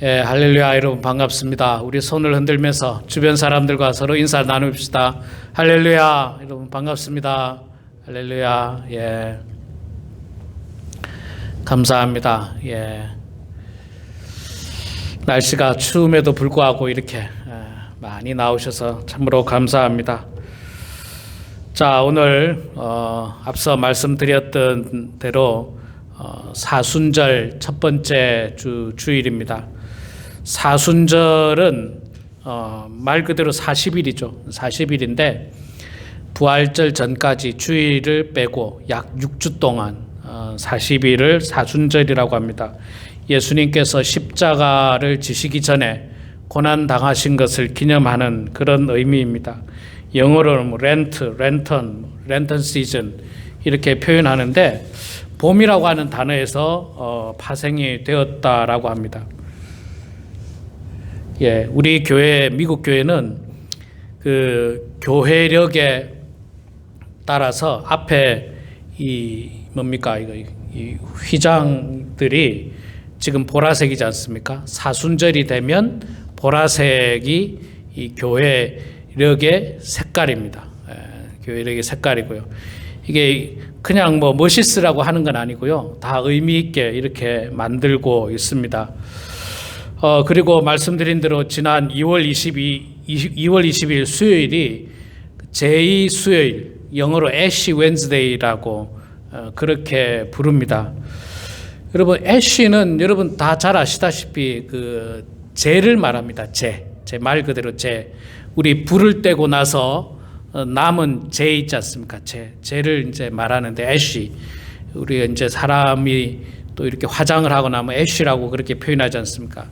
예, 할렐루야. 여러분 반갑습니다. 우리 손을 흔들면서 주변 사람들과 서로 인사를 나눕시다. 할렐루야. 여러분 반갑습니다. 할렐루야. 예. 감사합니다. 예. 날씨가 추움에도 불구하고 이렇게 많이 나오셔서 참으로 감사합니다. 자, 오늘 앞서 말씀드렸던 대로 사순절 첫 번째 주일입니다. 사순절은 말 그대로 40일이죠. 40일인데 부활절 전까지 주일을 빼고 약 6주 동안 40일을 사순절이라고 합니다. 예수님께서 십자가를 지시기 전에 고난 당하신 것을 기념하는 그런 의미입니다. 영어로는 랜턴 시즌 이렇게 표현하는데 봄이라고 하는 단어에서 파생이 되었다라고 합니다. 예, 우리 교회, 미국 교회는 그 교회력에 따라서 앞에 이 휘장들이 지금 보라색이지 않습니까? 사순절이 되면 보라색이 이 교회력의 색깔입니다. 예, 교회력의 색깔이고요. 이게 그냥 멋있으라고 하는 건 아니고요. 다 의미 있게 이렇게 만들고 있습니다. 그리고 말씀드린 대로 지난 2월 20일 수요일이 제2 수요일, 영어로 애쉬 웬즈데이라고 그렇게 부릅니다. 여러분, 애쉬는 여러분 다 잘 아시다시피 그 재를 말합니다. 재 말 그대로 재. 우리 불을 떼고 나서 남은 재 있지 않습니까? 재를 이제 말하는데 애쉬. 우리 이제 사람이 또 이렇게 화장을 하고 나면 애쉬라고 그렇게 표현하지 않습니까?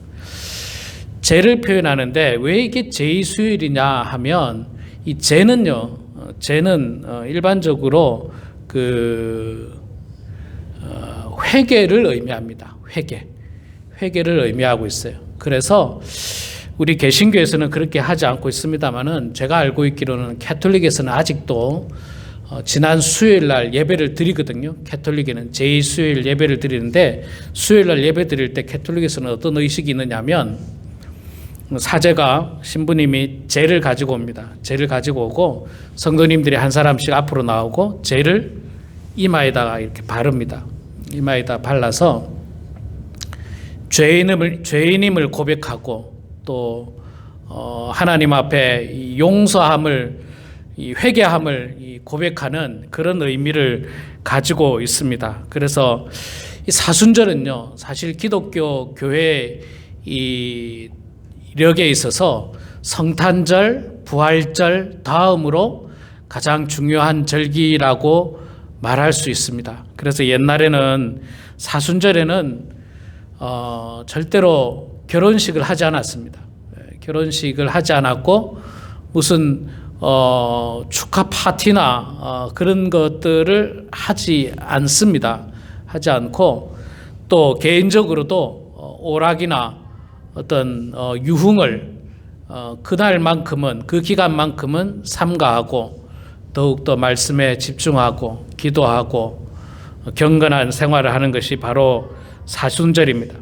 재를 표현하는데 왜 이게 제2 수요일이냐 하면 이 재는요. 재는 일반적으로 그 회개를 의미합니다. 회개를 의미하고 있어요. 그래서 우리 개신교에서는 그렇게 하지 않고 있습니다만은 제가 알고 있기로는 캐톨릭에서는 아직도 지난 수요일 날 예배를 드리거든요. 캐톨릭에는 제2 수요일 예배를 드리는데 수요일 날 예배 드릴 때 캐톨릭에서는 어떤 의식이 있느냐면 사제가 신부님이 재를 가지고 옵니다. 재를 가지고 오고 성도님들이 한 사람씩 앞으로 나오고 재를 이마에다가 이렇게 바릅니다. 이마에다 발라서 죄인임을 고백하고 또 하나님 앞에 용서함을 회개함을 고백하는 그런 의미를 가지고 있습니다. 그래서 이 사순절은요, 사실 기독교 교회 이 이력에 있어서 성탄절, 부활절 다음으로 가장 중요한 절기라고 말할 수 있습니다. 그래서 옛날에는 사순절에는 절대로 결혼식을 하지 않았습니다. 결혼식을 하지 않았고 무슨 축하 파티나 그런 것들을 하지 않습니다. 하지 않고 또 개인적으로도 오락이나 어떤 유흥을 그날만큼은 그 기간만큼은 삼가하고 더욱더 말씀에 집중하고 기도하고 경건한 생활을 하는 것이 바로 사순절입니다.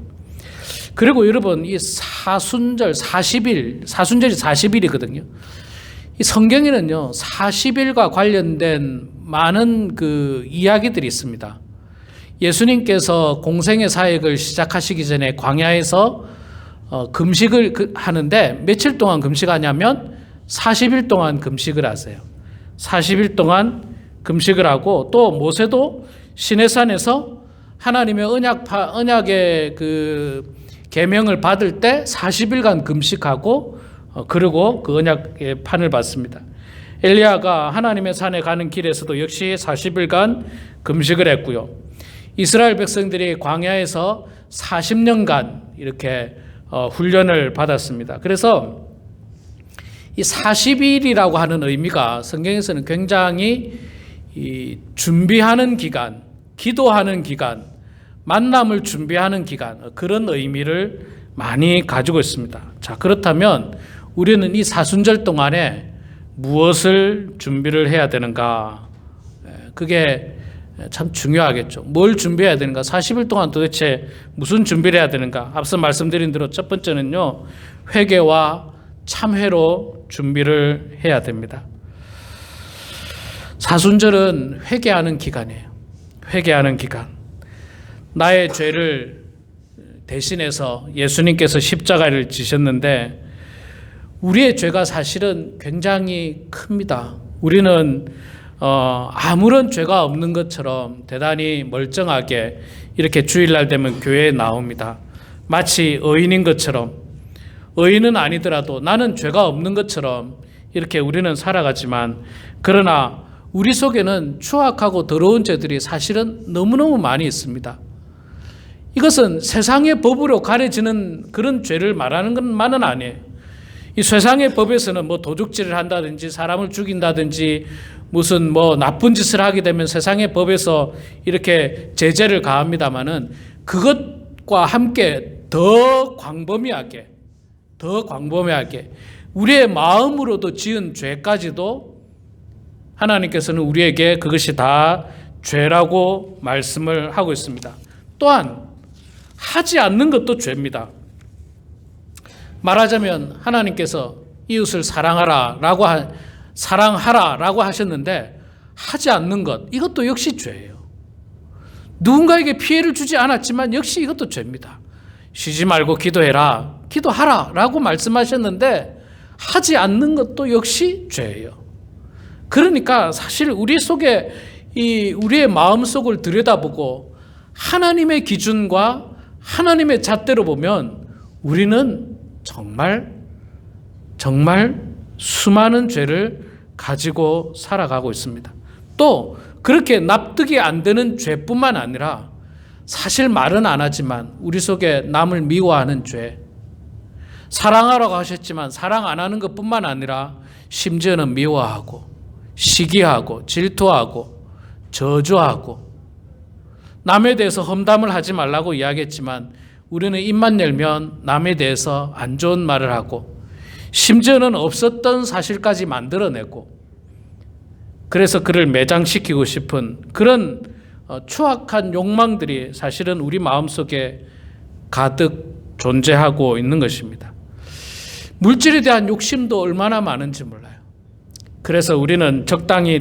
그리고 여러분 이 사순절이 40일이거든요. 이 성경에는요 40일과 관련된 많은 그 이야기들이 있습니다. 예수님께서 공생의 사역을 시작하시기 전에 광야에서 금식을 하는데 며칠 동안 금식하냐면 40일 동안 금식을 하세요. 40일 동안 금식을 하고 또 모세도 시내산에서 하나님의 언약의 그 계명을 받을 때 40일간 금식하고 그리고 그 언약의 판을 받습니다. 엘리야가 하나님의 산에 가는 길에서도 역시 40일간 금식을 했고요. 이스라엘 백성들이 광야에서 40년간 이렇게 훈련을 받았습니다. 그래서 이 40일이라고 하는 의미가 성경에서는 굉장히 준비하는 기간, 기도하는 기간, 만남을 준비하는 기간, 그런 의미를 많이 가지고 있습니다. 자, 그렇다면 우리는 이 사순절 동안에 무엇을 준비를 해야 되는가? 그게 참 중요하겠죠. 뭘 준비해야 되는가? 40일 동안 도대체 무슨 준비를 해야 되는가? 앞서 말씀드린 대로 첫 번째는요, 회개와 참회로 준비를 해야 됩니다. 사순절은 회개하는 기간이에요. 회개하는 기간. 나의 죄를 대신해서 예수님께서 십자가를 지셨는데 우리의 죄가 사실은 굉장히 큽니다. 우리는 아무런 죄가 없는 것처럼 대단히 멀쩡하게 이렇게 주일날 되면 교회에 나옵니다. 마치 의인인 것처럼, 의인은 아니더라도 나는 죄가 없는 것처럼 이렇게 우리는 살아가지만, 그러나 우리 속에는 추악하고 더러운 죄들이 사실은 너무너무 많이 있습니다. 이것은 세상의 법으로 가려지는 그런 죄를 말하는 것만은 아니에요. 이 세상의 법에서는 뭐 도둑질을 한다든지 사람을 죽인다든지 무슨 뭐 나쁜 짓을 하게 되면 세상의 법에서 이렇게 제재를 가합니다마는, 그것과 함께 더 광범위하게 우리의 마음으로도 지은 죄까지도 하나님께서는 우리에게 그것이 다 죄라고 말씀을 하고 있습니다. 또한 하지 않는 것도 죄입니다. 말하자면 하나님께서 이웃을 사랑하라라고 하셨는데 하지 않는 것, 이것도 역시 죄예요. 누군가에게 피해를 주지 않았지만 역시 이것도 죄입니다. 쉬지 말고 기도하라라고 말씀하셨는데 하지 않는 것도 역시 죄예요. 그러니까 사실 우리 속에 우리의 마음속을 들여다보고 하나님의 기준과 하나님의 잣대로 보면 우리는 정말 수많은 죄를 가지고 살아가고 있습니다. 또 그렇게 납득이 안 되는 죄뿐만 아니라 사실 말은 안 하지만 우리 속에 남을 미워하는 죄, 사랑하라고 하셨지만 사랑 안 하는 것뿐만 아니라 심지어는 미워하고 시기하고 질투하고 저주하고, 남에 대해서 험담을 하지 말라고 이야기했지만 우리는 입만 열면 남에 대해서 안 좋은 말을 하고 심지어는 없었던 사실까지 만들어내고, 그래서 그를 매장시키고 싶은 그런 추악한 욕망들이 사실은 우리 마음속에 가득 존재하고 있는 것입니다. 물질에 대한 욕심도 얼마나 많은지 몰라요. 그래서 우리는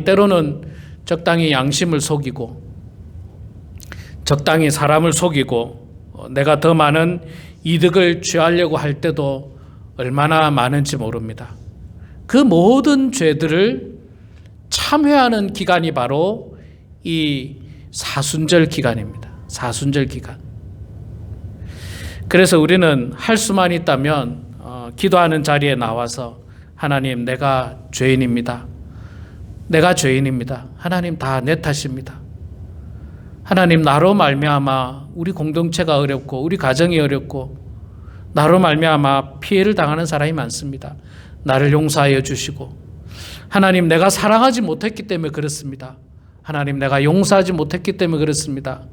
때로는 적당히 양심을 속이고 적당히 사람을 속이고 내가 더 많은 이득을 취하려고 할 때도 얼마나 많은지 모릅니다. 그 모든 죄들을 참회하는 기간이 바로 이 사순절 기간입니다. 사순절 기간. 그래서 우리는 할 수만 있다면 기도하는 자리에 나와서 하나님, 내가 죄인입니다. 하나님, 다 내 탓입니다. 하나님, 나로 말미암아 우리 공동체가 어렵고 우리 가정이 어렵고 나로 말미암아 피해를 당하는 사람이 많습니다. 나를 용서하여 주시고, 하나님, 내가 사랑하지 못했기 때문에 그렇습니다. 하나님, 내가 용서하지 못했기 때문에 그렇습니다.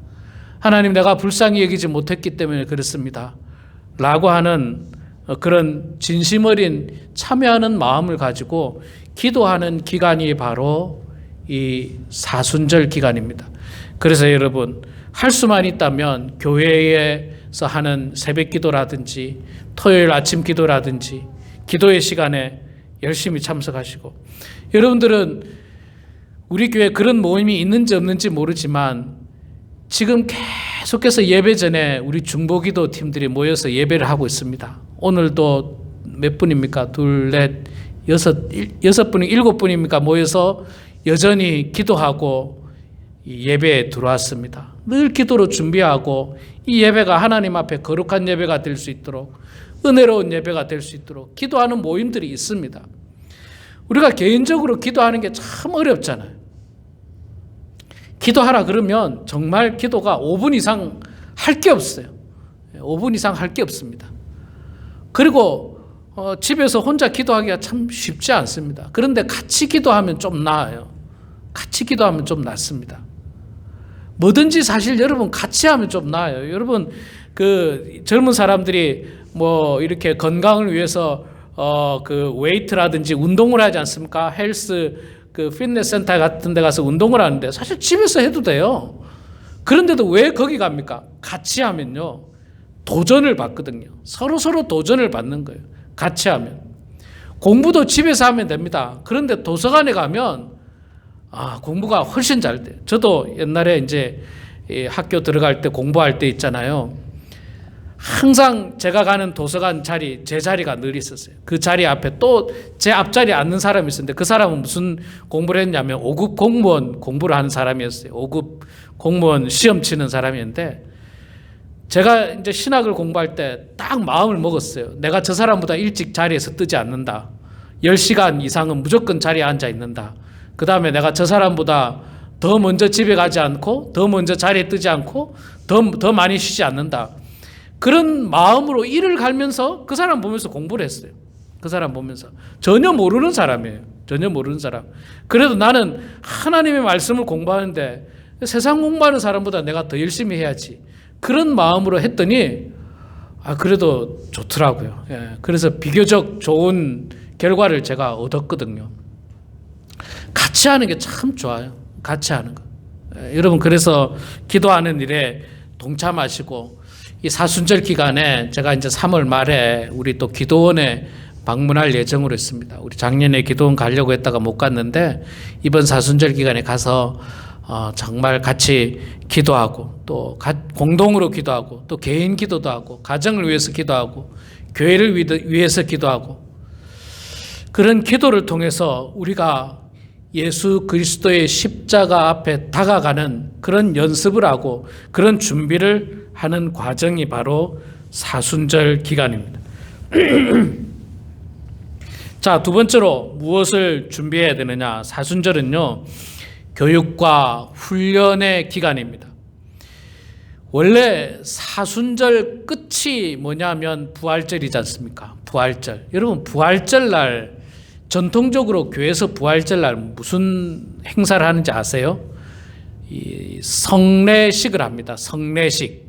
하나님, 내가 불쌍히 여기지 못했기 때문에 그렇습니다. 라고 하는 그런 진심 어린 참여하는 마음을 가지고 기도하는 기간이 바로 이 사순절 기간입니다. 그래서 여러분, 할 수만 있다면 교회에서 하는 새벽 기도라든지 토요일 아침 기도라든지 기도의 시간에 열심히 참석하시고, 여러분들은 우리 교회에 그런 모임이 있는지 없는지 모르지만 지금 계속해서 예배 전에 우리 중보기도 팀들이 모여서 예배를 하고 있습니다. 오늘도 몇 분입니까? 둘, 넷, 여섯 분이, 일곱 분입니까? 모여서 여전히 기도하고 예배에 들어왔습니다. 늘 기도로 준비하고 이 예배가 하나님 앞에 거룩한 예배가 될 수 있도록, 은혜로운 예배가 될 수 있도록 기도하는 모임들이 있습니다. 우리가 개인적으로 기도하는 게 참 어렵잖아요. 기도하라 그러면 정말 기도가 5분 이상 할 게 없어요. 5분 이상 할 게 없습니다. 그리고 집에서 혼자 기도하기가 참 쉽지 않습니다. 그런데 같이 기도하면 좀 나아요. 같이 기도하면 좀 낫습니다. 뭐든지 사실 여러분 같이 하면 좀 나아요. 여러분, 그 젊은 사람들이 뭐 이렇게 건강을 위해서 그 웨이트라든지 운동을 하지 않습니까? 헬스 그 피트니스 센터 같은 데 가서 운동을 하는데 사실 집에서 해도 돼요. 그런데도 왜 거기 갑니까? 같이 하면요, 도전을 받거든요. 서로 도전을 받는 거예요. 같이 하면. 공부도 집에서 하면 됩니다. 그런데 도서관에 가면 공부가 훨씬 잘 돼요. 저도 옛날에 이제 학교 들어갈 때 공부할 때 있잖아요. 항상 제가 가는 도서관 자리, 제 자리가 늘 있었어요. 그 자리 앞에 또 제 앞자리에 앉는 사람이 있었는데 그 사람은 무슨 공부를 했냐면 5급 공무원 공부를 하는 사람이었어요. 5급 공무원 시험 치는 사람이었는데 제가 이제 신학을 공부할 때 딱 마음을 먹었어요. 내가 저 사람보다 일찍 자리에서 뜨지 않는다. 10시간 이상은 무조건 자리에 앉아 있는다. 그 다음에 내가 저 사람보다 더 먼저 집에 가지 않고 더 먼저 자리에 뜨지 않고 더 많이 쉬지 않는다. 그런 마음으로 일을 갈면서 그 사람 보면서 공부를 했어요. 그 사람 보면서. 전혀 모르는 사람이에요. 전혀 모르는 사람. 그래도 나는 하나님의 말씀을 공부하는데 세상 공부하는 사람보다 내가 더 열심히 해야지. 그런 마음으로 했더니 그래도 좋더라고요. 그래서 비교적 좋은 결과를 제가 얻었거든요. 같이 하는 게 참 좋아요. 같이 하는 거. 여러분, 그래서 기도하는 일에 동참하시고, 이 사순절 기간에 제가 이제 3월 말에 우리 또 기도원에 방문할 예정으로 있습니다. 우리 작년에 기도원 가려고 했다가 못 갔는데 이번 사순절 기간에 가서 정말 같이 기도하고 또 공동으로 기도하고 또 개인 기도도 하고 가정을 위해서 기도하고 교회를 위해서 기도하고 그런 기도를 통해서 우리가 예수 그리스도의 십자가 앞에 다가가는 그런 연습을 하고 그런 준비를 하는 과정이 바로 사순절 기간입니다. 자, 두 번째로 무엇을 준비해야 되느냐? 사순절은요, 교육과 훈련의 기간입니다. 원래 사순절 끝이 뭐냐면 부활절이지 않습니까? 부활절. 여러분, 부활절 날 전통적으로 교회에서 부활절 날 무슨 행사를 하는지 아세요? 이 성례식을 합니다. 성례식.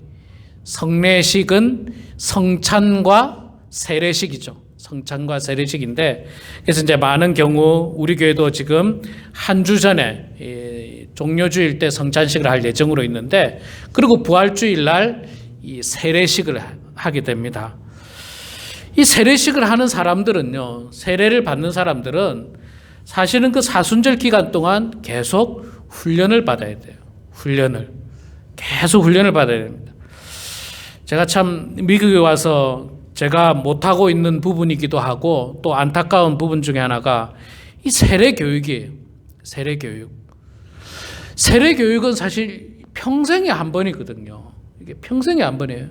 성례식은 성찬과 세례식이죠. 성찬과 세례식인데, 그래서 이제 많은 경우 우리 교회도 지금 한 주 전에 종료주일 때 성찬식을 할 예정으로 있는데, 그리고 부활주일 날 이 세례식을 하게 됩니다. 이 세례식을 하는 사람들은요, 세례를 받는 사람들은 사실은 그 사순절 기간 동안 계속 훈련을 받아야 돼요. 계속 훈련을 받아야 됩니다. 제가 참 미국에 와서 제가 못하고 있는 부분이기도 하고 또 안타까운 부분 중에 하나가 이 세례교육이에요. 세례교육은 사실 평생에 한 번이거든요. 이게 평생에 한 번이에요.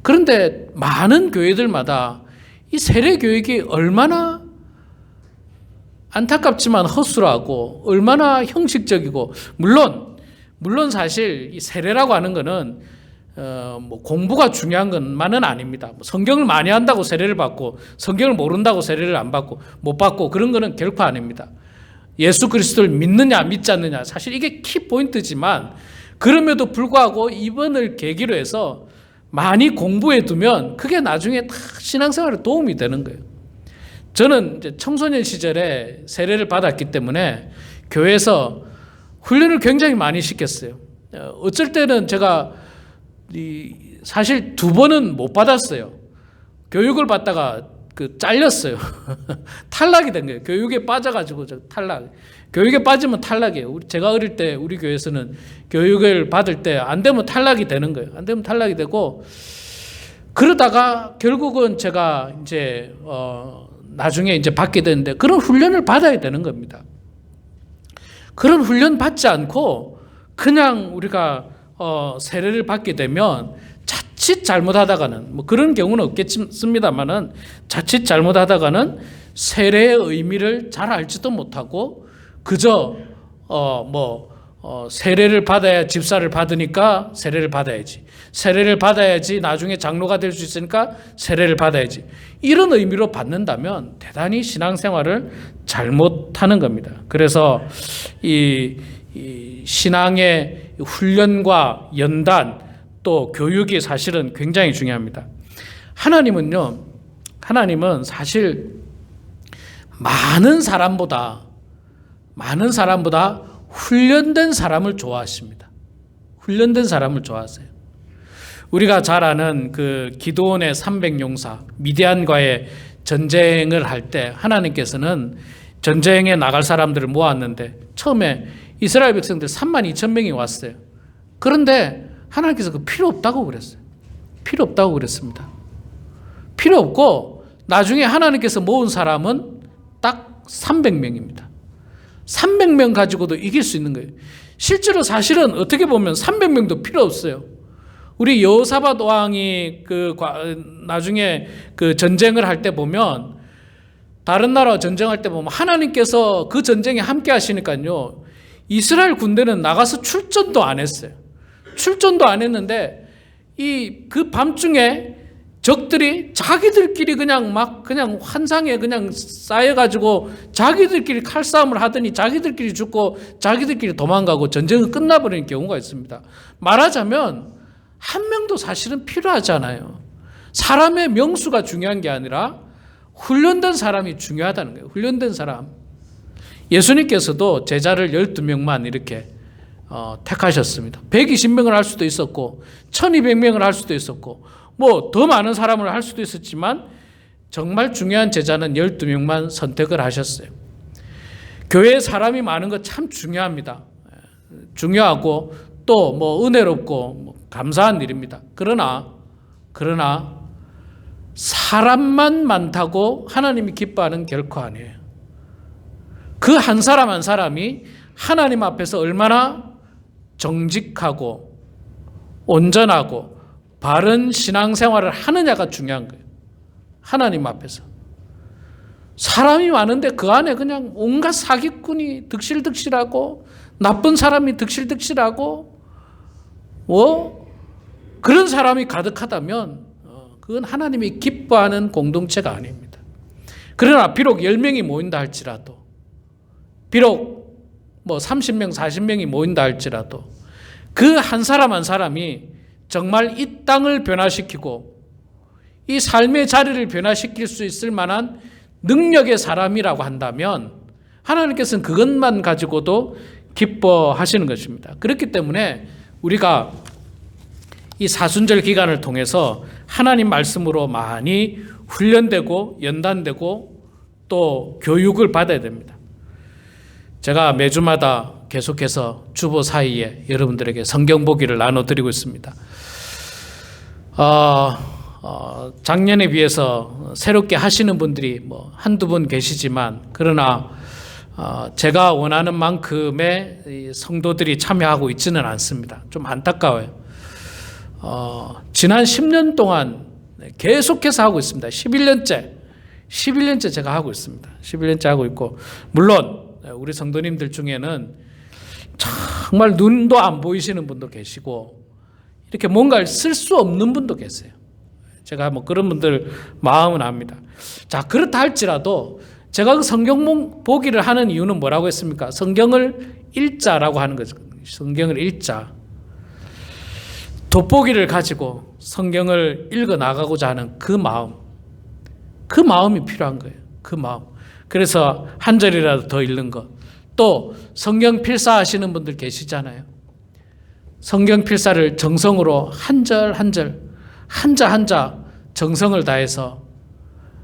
그런데 많은 교회들마다 이 세례교육이 얼마나 안타깝지만 허술하고 얼마나 형식적이고, 물론 사실 이 세례라고 하는 거는 뭐 공부가 중요한 것만은 아닙니다. 성경을 많이 한다고 세례를 받고 성경을 모른다고 세례를 안 받고 못 받고 그런 거는 결코 아닙니다. 예수 그리스도를 믿느냐 믿지 않느냐, 사실 이게 키포인트지만 그럼에도 불구하고 이번을 계기로 해서 많이 공부해 두면 그게 나중에 다 신앙생활에 도움이 되는 거예요. 저는 이제 청소년 시절에 세례를 받았기 때문에 교회에서 훈련을 굉장히 많이 시켰어요. 어쩔 때는 제가 사실 2번은 못 받았어요. 교육을 받다가 잘렸어요. 탈락이 된 거예요. 교육에 빠져가지고 탈락. 교육에 빠지면 탈락이에요. 제가 어릴 때 우리 교회에서는 교육을 받을 때 안 되면 탈락이 되는 거예요. 안 되면 탈락이 되고, 그러다가 결국은 제가 이제 나중에 이제 받게 되는데 그런 훈련을 받아야 되는 겁니다. 그런 훈련 받지 않고 그냥 우리가 세례를 받게 되면 자칫 잘못하다가는, 뭐 그런 경우는 없겠습니다만은 자칫 잘못하다가는 세례의 의미를 잘 알지도 못하고 그저 세례를 받아야 집사를 받으니까 세례를 받아야지, 세례를 받아야지 나중에 장로가 될 수 있으니까 세례를 받아야지, 이런 의미로 받는다면 대단히 신앙생활을 잘못하는 겁니다. 그래서 이 신앙의 훈련과 연단 또 교육이 사실은 굉장히 중요합니다. 하나님은 사실 많은 사람보다 많은 사람보다 훈련된 사람을 좋아하십니다. 훈련된 사람을 좋아하세요. 우리가 잘 아는 그 기드온의 300용사, 미디안과의 전쟁을 할 때 하나님께서는 전쟁에 나갈 사람들을 모았는데 처음에 이스라엘 백성들 32,000명이 왔어요. 그런데 하나님께서 그 필요 없다고 그랬어요. 필요 없다고 그랬습니다. 필요 없고 나중에 하나님께서 모은 사람은 딱 300명입니다. 300명 가지고도 이길 수 있는 거예요. 실제로 사실은 어떻게 보면 300명도 필요 없어요. 우리 여호사밧 왕이 나중에 그 전쟁을 할 때 보면 다른 나라와 전쟁할 때 보면 하나님께서 그 전쟁에 함께 하시니까요. 이스라엘 군대는 나가서 출전도 안 했어요. 출전도 안 했는데 그 밤중에 적들이 자기들끼리 그냥 환상에 그냥 쌓여가지고 자기들끼리 칼싸움을 하더니 자기들끼리 죽고 자기들끼리 도망가고 전쟁은 끝나버리는 경우가 있습니다. 말하자면 한 명도 사실은 필요하지 않아요. 사람의 명수가 중요한 게 아니라 훈련된 사람이 중요하다는 거예요. 훈련된 사람. 예수님께서도 제자를 12명만 이렇게 택하셨습니다. 120명을 할 수도 있었고 1200명을 할 수도 있었고 뭐 더 많은 사람을 할 수도 있었지만 정말 중요한 제자는 12명만 선택을 하셨어요. 교회에 사람이 많은 거 참 중요합니다. 중요하고 또 뭐 은혜롭고 뭐 감사한 일입니다. 그러나 사람만 많다고 하나님이 기뻐하는 결코 아니에요. 그 한 사람 한 사람이 하나님 앞에서 얼마나 정직하고 온전하고 바른 신앙생활을 하느냐가 중요한 거예요. 하나님 앞에서. 사람이 많은데 그 안에 그냥 온갖 사기꾼이 득실득실하고 나쁜 사람이 득실득실하고 그런 사람이 가득하다면 그건 하나님이 기뻐하는 공동체가 아닙니다. 그러나 비록 10명이 모인다 할지라도 비록 뭐 30명, 40명이 모인다 할지라도 그 한 사람 한 사람이 정말 이 땅을 변화시키고 이 삶의 자리를 변화시킬 수 있을 만한 능력의 사람이라고 한다면 하나님께서는 그것만 가지고도 기뻐하시는 것입니다. 그렇기 때문에 우리가 이 사순절 기간을 통해서 하나님 말씀으로 많이 훈련되고 연단되고 또 교육을 받아야 됩니다. 제가 매주마다 계속해서 주보 사이에 여러분들에게 성경 보기를 나눠드리고 있습니다. 작년에 비해서 새롭게 하시는 분들이 뭐 한두 분 계시지만 그러나 제가 원하는 만큼의 성도들이 참여하고 있지는 않습니다. 좀 안타까워요. 지난 10년 동안 계속해서 하고 있습니다. 11년째 제가 하고 있습니다. 11년째 하고 있고 물론 우리 성도님들 중에는 정말 눈도 안 보이시는 분도 계시고 이렇게 뭔가를 쓸 수 없는 분도 계세요. 제가 뭐 그런 분들 마음은 압니다. 자, 그렇다 할지라도 제가 그 성경 보기를 하는 이유는 뭐라고 했습니까? 성경을 읽자라고 하는 거죠. 성경을 읽자. 돋보기를 가지고 성경을 읽어 나가고자 하는 그 마음이 필요한 거예요. 그 마음. 그래서 한 절이라도 더 읽는 것. 또 성경 필사하시는 분들 계시잖아요. 성경 필사를 정성으로 한 절 한 절, 한자 한자 정성을 다해서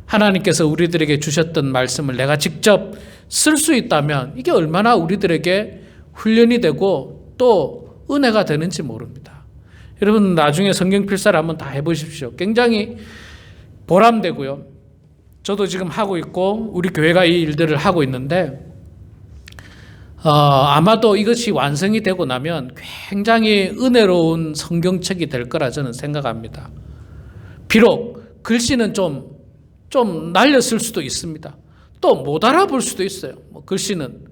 하나님께서 우리들에게 주셨던 말씀을 내가 직접 쓸 수 있다면 이게 얼마나 우리들에게 훈련이 되고 또 은혜가 되는지 모릅니다. 여러분 나중에 성경 필사를 한번 다 해보십시오. 굉장히 보람되고요. 저도 지금 하고 있고 우리 교회가 이 일들을 하고 있는데 아마도 이것이 완성이 되고 나면 굉장히 은혜로운 성경책이 될 거라 저는 생각합니다. 비록 글씨는 좀 날렸을 수도 있습니다. 또 못 알아볼 수도 있어요. 글씨는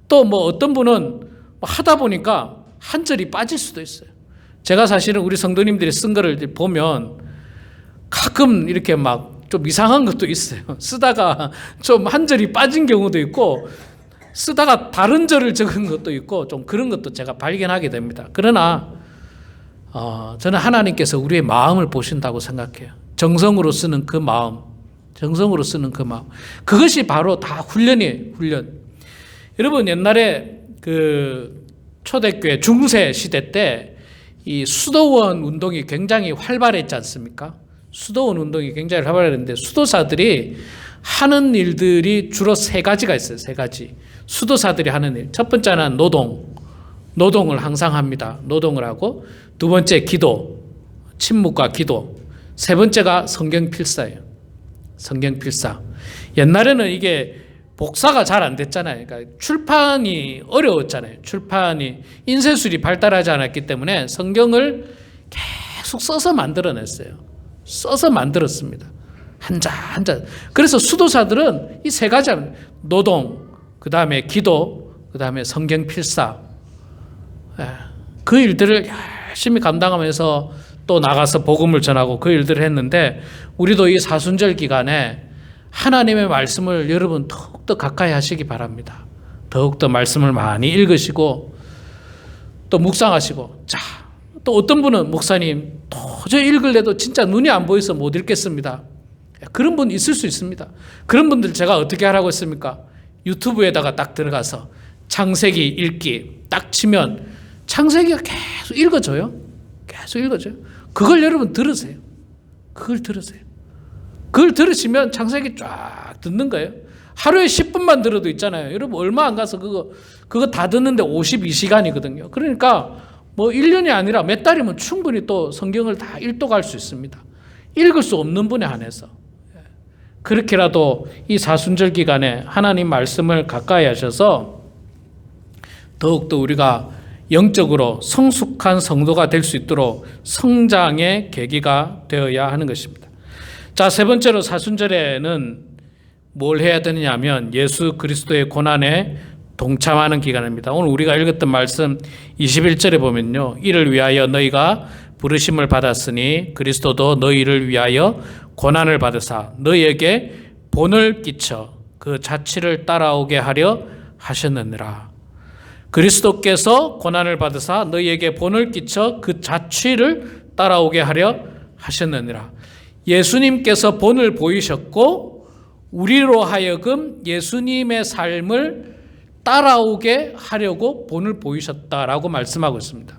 또 어떤 분은 하다 보니까 한 절이 빠질 수도 있어요. 제가 사실은 우리 성도님들이 쓴 거를 보면 가끔 이렇게 좀 이상한 것도 있어요. 쓰다가 좀 한 절이 빠진 경우도 있고 쓰다가 다른 절을 적은 것도 있고 좀 그런 것도 제가 발견하게 됩니다. 그러나 저는 하나님께서 우리의 마음을 보신다고 생각해요. 정성으로 쓰는 그 마음. 그것이 바로 다 훈련이에요. 훈련. 여러분 옛날에 그 초대교회 중세 시대 때 이 수도원 운동이 굉장히 활발했지 않습니까? 수도원 운동이 굉장히 활발했는데 수도사들이 하는 일들이 주로 세 가지가 있어요. 세 가지. 수도사들이 하는 일. 첫 번째는 노동을 항상 합니다. 노동을 하고, 두 번째 기도, 침묵과 기도. 세 번째가 성경 필사예요. 성경 필사. 옛날에는 이게 복사가 잘 안 됐잖아요. 그러니까 출판이 어려웠잖아요. 출판이 인쇄술이 발달하지 않았기 때문에 성경을 계속 써서 만들어냈어요. 써서 만들었습니다. 한 자. 그래서 수도사들은 이 세 가지, 노동, 그 다음에 기도, 그 다음에 성경 필사. 그 일들을 열심히 감당하면서 또 나가서 복음을 전하고 그 일들을 했는데, 우리도 이 사순절 기간에 하나님의 말씀을 여러분 더욱더 가까이 하시기 바랍니다. 더욱더 말씀을 많이 읽으시고 또 묵상하시고. 자, 또 어떤 분은 목사님 도저히 읽을래도 진짜 눈이 안 보여서 못 읽겠습니다. 그런 분 있을 수 있습니다. 그런 분들 제가 어떻게 하라고 했습니까? 유튜브에다가 딱 들어가서 창세기 읽기 딱 치면 창세기가 계속 읽어져요. 계속 읽어져요. 그걸 여러분 들으세요. 그걸 들으시면 창세기 쫙 듣는 거예요. 하루에 10분만 들어도 있잖아요. 여러분 얼마 안 가서 그거 다 듣는데 52시간이거든요. 그러니까 뭐 1년이 아니라 몇 달이면 충분히 또 성경을 다 읽도갈 수 있습니다. 읽을 수 없는 분에 한해서. 그렇게라도 이 사순절 기간에 하나님 말씀을 가까이 하셔서 더욱더 우리가 영적으로 성숙한 성도가 될 수 있도록 성장의 계기가 되어야 하는 것입니다. 자, 세 번째로 사순절에는 뭘 해야 되느냐 하면 예수 그리스도의 고난에 동참하는 기간입니다. 오늘 우리가 읽었던 말씀 21절에 보면요. 이를 위하여 너희가 부르심을 받았으니 그리스도도 너희를 위하여 고난을 받으사 너희에게 본을 끼쳐 그 자취를 따라오게 하려 하셨느니라. 그리스도께서 고난을 받으사 너희에게 본을 끼쳐 그 자취를 따라오게 하려 하셨느니라. 예수님께서 본을 보이셨고 우리로 하여금 예수님의 삶을 따라오게 하려고 본을 보이셨다라고 말씀하고 있습니다.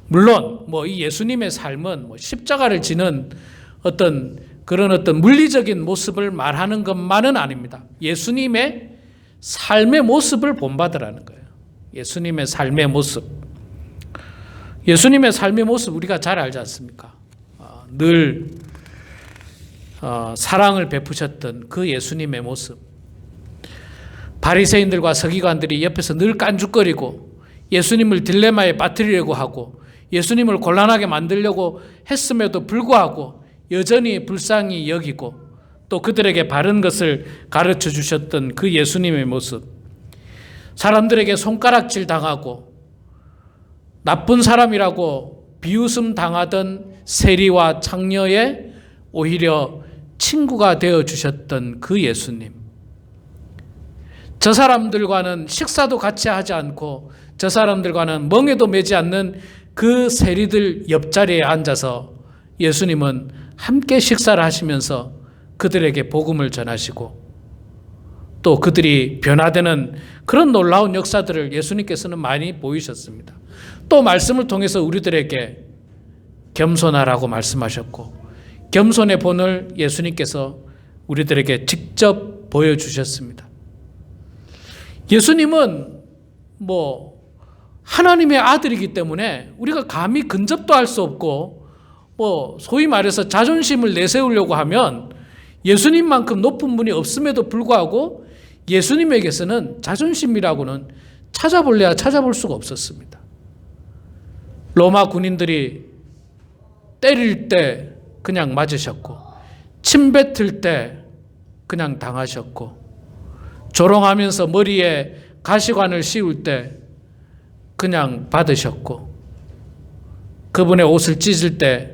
물론 이 예수님의 삶은 십자가를 지는 어떤 물리적인 모습을 말하는 것만은 아닙니다. 예수님의 삶의 모습을 본받으라는 거예요. 예수님의 삶의 모습. 예수님의 삶의 모습 우리가 잘 알지 않습니까? 늘 사랑을 베푸셨던 그 예수님의 모습. 바리새인들과 서기관들이 옆에서 늘 깐죽거리고 예수님을 딜레마에 빠뜨리려고 하고 예수님을 곤란하게 만들려고 했음에도 불구하고 여전히 불쌍히 여기고 또 그들에게 바른 것을 가르쳐 주셨던 그 예수님의 모습. 사람들에게 손가락질 당하고 나쁜 사람이라고 비웃음 당하던 세리와 창녀의 오히려 친구가 되어 주셨던 그 예수님. 저 사람들과는 식사도 같이 하지 않고 저 사람들과는 멍에도 매지 않는 그 세리들 옆자리에 앉아서 예수님은 함께 식사를 하시면서 그들에게 복음을 전하시고 또 그들이 변화되는 그런 놀라운 역사들을 예수님께서는 많이 보이셨습니다. 또 말씀을 통해서 우리들에게 겸손하라고 말씀하셨고 겸손의 본을 예수님께서 우리들에게 직접 보여주셨습니다. 예수님은 하나님의 아들이기 때문에 우리가 감히 근접도 할 수 없고 소위 말해서 자존심을 내세우려고 하면 예수님만큼 높은 분이 없음에도 불구하고 예수님에게서는 자존심이라고는 찾아볼래야 찾아볼 수가 없었습니다. 로마 군인들이 때릴 때 그냥 맞으셨고 침뱉을 때 그냥 당하셨고 조롱하면서 머리에 가시관을 씌울 때 그냥 받으셨고 그분의 옷을 찢을 때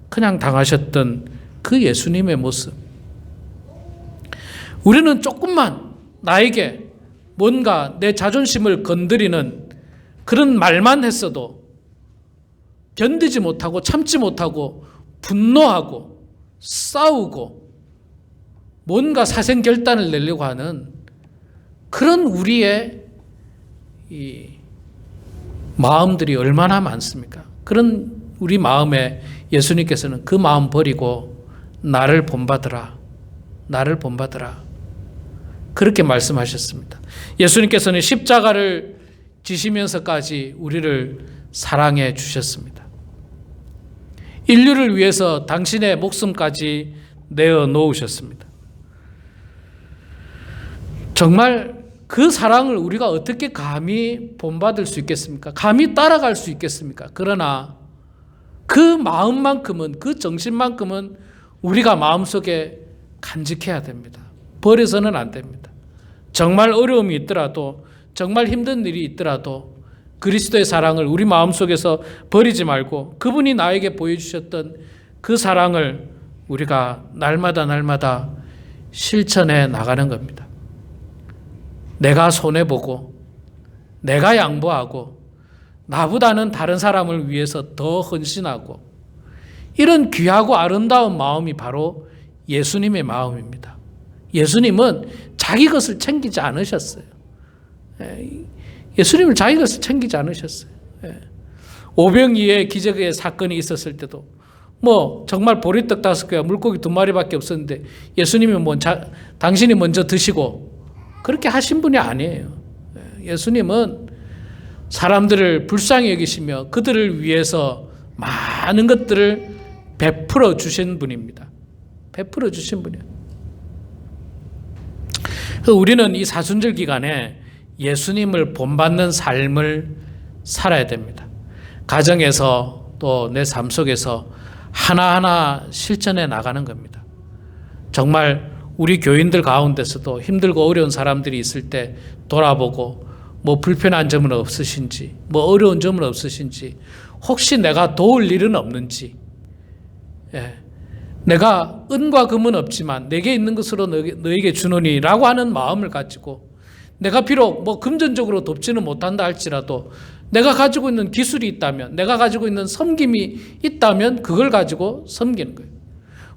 그냥 당하셨던 그 예수님의 모습. 우리는 조금만 나에게 뭔가 내 자존심을 건드리는 그런 말만 했어도 견디지 못하고 참지 못하고 분노하고 싸우고 뭔가 사생결단을 내려고 하는 그런 우리의 이 마음들이 얼마나 많습니까? 그런 우리 마음에 예수님께서는 그 마음 버리고 나를 본받으라. 나를 본받으라. 그렇게 말씀하셨습니다. 예수님께서는 십자가를 지시면서까지 우리를 사랑해 주셨습니다. 인류를 위해서 당신의 목숨까지 내어 놓으셨습니다. 정말 그 사랑을 우리가 어떻게 감히 본받을 수 있겠습니까? 감히 따라갈 수 있겠습니까? 그러나 그 마음만큼은, 그 정신만큼은 우리가 마음속에 간직해야 됩니다. 버려서는 안 됩니다. 정말 어려움이 있더라도, 정말 힘든 일이 있더라도 그리스도의 사랑을 우리 마음속에서 버리지 말고 그분이 나에게 보여주셨던 그 사랑을 우리가 날마다 실천해 나가는 겁니다. 내가 손해보고 내가 양보하고 나보다는 다른 사람을 위해서 더 헌신하고 이런 귀하고 아름다운 마음이 바로 예수님의 마음입니다. 예수님은 자기 것을 챙기지 않으셨어요. 예수님은 자기 것을 챙기지 않으셨어요. 오병이의 기적의 사건이 있었을 때도 정말 보리떡 5개와 물고기 2마리밖에 없었는데 예수님이 당신이 먼저 드시고 그렇게 하신 분이 아니에요. 예수님은 사람들을 불쌍히 여기시며 그들을 위해서 많은 것들을 베풀어 주신 분입니다. 베풀어 주신 분이에요. 우리는 이 사순절 기간에 예수님을 본받는 삶을 살아야 됩니다. 가정에서 또 내 삶 속에서 하나하나 실천해 나가는 겁니다. 정말 우리 교인들 가운데서도 힘들고 어려운 사람들이 있을 때 돌아보고 불편한 점은 없으신지, 어려운 점은 없으신지, 혹시 내가 도울 일은 없는지, 내가 은과 금은 없지만 내게 있는 것으로 너에게 주노니라고 하는 마음을 가지고 내가 비록 금전적으로 돕지는 못한다 할지라도 내가 가지고 있는 기술이 있다면, 내가 가지고 있는 섬김이 있다면 그걸 가지고 섬기는 거예요.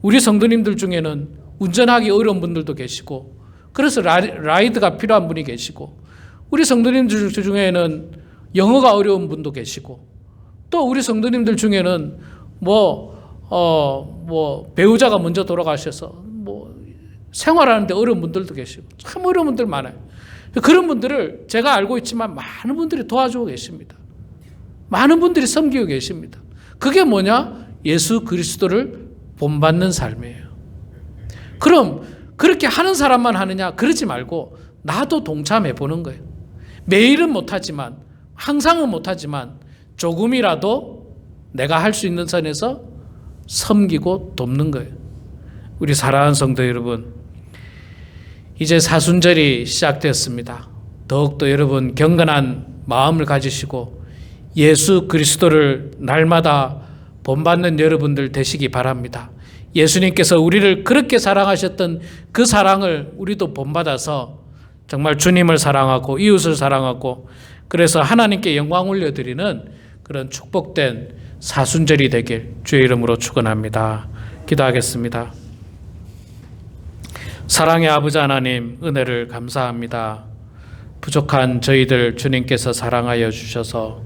우리 성도님들 중에는 운전하기 어려운 분들도 계시고 그래서 라이드가 필요한 분이 계시고 우리 성도님들 중에는 영어가 어려운 분도 계시고 또 우리 성도님들 중에는 배우자가 먼저 돌아가셔서 생활하는데 어려운 분들도 계시고 참 어려운 분들 많아요. 그런 분들을 제가 알고 있지만 많은 분들이 도와주고 계십니다. 많은 분들이 섬기고 계십니다. 그게 뭐냐? 예수 그리스도를 본받는 삶이에요. 그럼 그렇게 하는 사람만 하느냐? 그러지 말고 나도 동참해 보는 거예요. 매일은 못하지만, 항상은 못하지만 조금이라도 내가 할 수 있는 선에서 섬기고 돕는 거예요. 우리 사랑하는 성도 여러분, 이제 사순절이 시작되었습니다. 더욱더 여러분 경건한 마음을 가지시고 예수 그리스도를 날마다 본받는 여러분들 되시기 바랍니다. 예수님께서 우리를 그렇게 사랑하셨던 그 사랑을 우리도 본받아서 정말 주님을 사랑하고 이웃을 사랑하고 그래서 하나님께 영광 올려드리는 그런 축복된 사순절이 되길 주의 이름으로 축원합니다. 기도하겠습니다. 사랑의 아버지 하나님, 은혜를 감사합니다. 부족한 저희들 주님께서 사랑하여 주셔서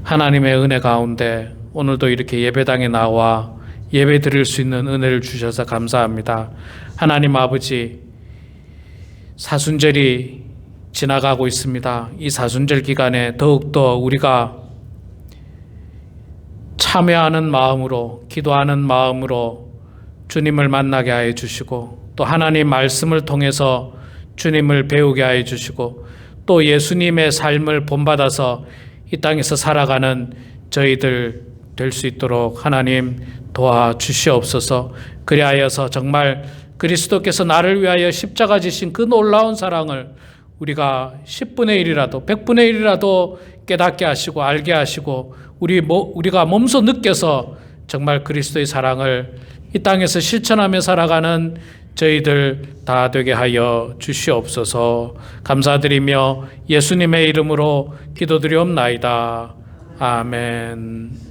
하나님의 은혜 가운데 오늘도 이렇게 예배당에 나와 예배 드릴 수 있는 은혜를 주셔서 감사합니다. 하나님 아버지, 사순절이 지나가고 있습니다. 이 사순절 기간에 더욱더 우리가 참여하는 마음으로, 기도하는 마음으로 주님을 만나게 하여 주시고 또 하나님 말씀을 통해서 주님을 배우게 하여 주시고 또 예수님의 삶을 본받아서 이 땅에서 살아가는 저희들 될 수 있도록 하나님 도와주시옵소서. 그리하여서 정말 그리스도께서 나를 위하여 십자가 지신 그 놀라운 사랑을 우리가 10분의 1이라도 100분의 1이라도 깨닫게 하시고 알게 하시고 우리가 몸소 느껴서 정말 그리스도의 사랑을 이 땅에서 실천하며 살아가는 저희들 다 되게 하여 주시옵소서. 감사드리며 예수님의 이름으로 기도드리옵나이다. 아멘.